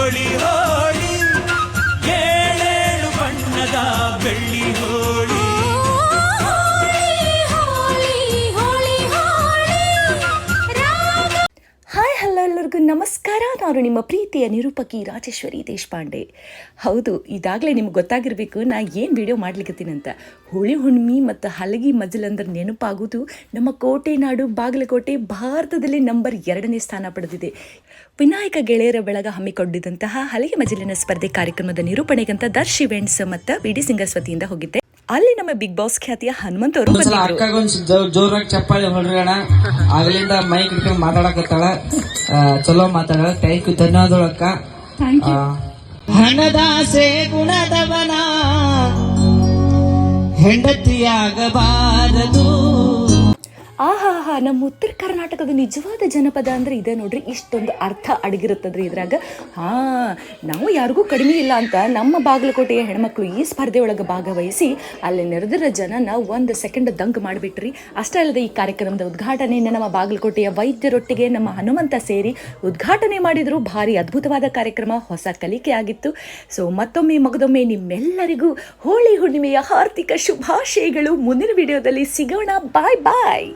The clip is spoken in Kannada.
ಹೋಳಿ ಹೋಳಿ ಏಳೇಳು ಬಣ್ಣದ ಬೆಳ್ಳಿ ಹೋಳಿ. ಹಾಯ್ ಹಲೋ ಎಲ್ಲರಿಗೂ ನಮಸ್ಕಾರ. ನಾನು ನಿಮ್ಮ ಪ್ರೀತಿಯ ನಿರೂಪಕಿ ರಾಜೇಶ್ವರಿ ದೇಶಪಾಂಡೆ. ಹೌದು, ಇದಾಗಲೇ ನಿಮ್ಗೆ ಗೊತ್ತಾಗಿರಬೇಕು ನಾ ಏನು ವಿಡಿಯೋ ಮಾಡ್ಲಿಕ್ಕತ್ತೀನಂತ. ಹೋಳಿ ಹುಣ್ಣಿಮೆ ಮತ್ತು ಹಲಗಿ ಮಜಲ್ ಅಂದ್ರೆ ನೆನಪಾಗೋದು ನಮ್ಮ ಕೋಟೆ ನಾಡು ಬಾಗಲಕೋಟೆ ಭಾರತದಲ್ಲಿ ನಂಬರ್ 2ನೇ ಸ್ಥಾನ ಪಡೆದಿದೆ. ವಿನಾಯಕ ಗೆಳೆಯರ ಬಳಗ ಹಮ್ಮಿಕೊಂಡಿದ್ದಂತಹ ಹಲಗಿ ಮಜಲಿನ ಸ್ಪರ್ಧೆ ಕಾರ್ಯಕ್ರಮದ ನಿರೂಪಣೆಗಂತ ದರ್ಶ್ ಇವೆಂಟ್ಸ್ ಮತ್ತು ಬಿಡಿ ಸಿಂಗರ್ಸ್ ವತಿಯಿಂದ ಹೋಗಿದ್ದೆ. ಅಲ್ಲಿ ನಮ್ಮ ಬಿಗ್ ಬಾಸ್ ಖ್ಯಾತಿಯ ಹನುಮಂತ್ ಅವರು ಜೋರಾಗಿ ಚಪ್ಪಾಳಿ ಹೊಡ್ರಣ. ಆಗ್ಲಿಂದ ಮೈಕ್ ಇಟ್ಕೊಂಡು ಮಾತಾಡಕತ್ತಾಳ, ಚಲೋ ಮಾತಾಡ. ಥ್ಯಾಂಕ್ ಯು, ಧನ್ಯವಾದಗಳು ಅಕ್ಕ. ಹಣದಾಸೆ ಗುಣದವನ ಹೆಂಡತಿಯಾಗಬಾರದು. ಆಹಾ, ನಮ್ಮ ಉತ್ತರ ಕರ್ನಾಟಕದ ನಿಜವಾದ ಜನಪದ ಅಂದರೆ ಇದೆ ನೋಡ್ರಿ. ಇಷ್ಟೊಂದು ಅರ್ಥ ಅಡಗಿರುತ್ತದ್ರಿ ಇದ್ರಾಗ. ನಾವು ಯಾರಿಗೂ ಕಡಿಮೆ ಇಲ್ಲ ಅಂತ ನಮ್ಮ ಬಾಗಲಕೋಟೆಯ ಹೆಣ್ಮಕ್ಳು ಈ ಸ್ಪರ್ಧೆ ಒಳಗೆ ಭಾಗವಹಿಸಿ ಅಲ್ಲಿ ನೆರೆದಿರೋ ಜನನ 1 ಸೆಕೆಂಡ್ ದಂಗ್ ಮಾಡಿಬಿಟ್ರಿ. ಅಷ್ಟೇ ಅಲ್ಲದೆ ಈ ಕಾರ್ಯಕ್ರಮದ ಉದ್ಘಾಟನೆಯನ್ನು ನಮ್ಮ ಬಾಗಲಕೋಟೆಯ ವೈದ್ಯರೊಟ್ಟಿಗೆ ನಮ್ಮ ಹನುಮಂತ ಸೇರಿ ಉದ್ಘಾಟನೆ ಮಾಡಿದ್ರು. ಭಾರಿ ಅದ್ಭುತವಾದ ಕಾರ್ಯಕ್ರಮ, ಹೊಸ ಕಲಿಕೆ ಆಗಿತ್ತು. ಸೊ ಮತ್ತೊಮ್ಮೆ ಮಗದೊಮ್ಮೆ ನಿಮ್ಮೆಲ್ಲರಿಗೂ ಹೋಳಿ ಹುಣ್ಣಿಮೆಯ ಹಾರ್ದಿಕ ಶುಭಾಶಯಗಳು. ಮುಂದಿನ ವಿಡಿಯೋದಲ್ಲಿ ಸಿಗೋಣ. ಬಾಯ್ ಬಾಯ್.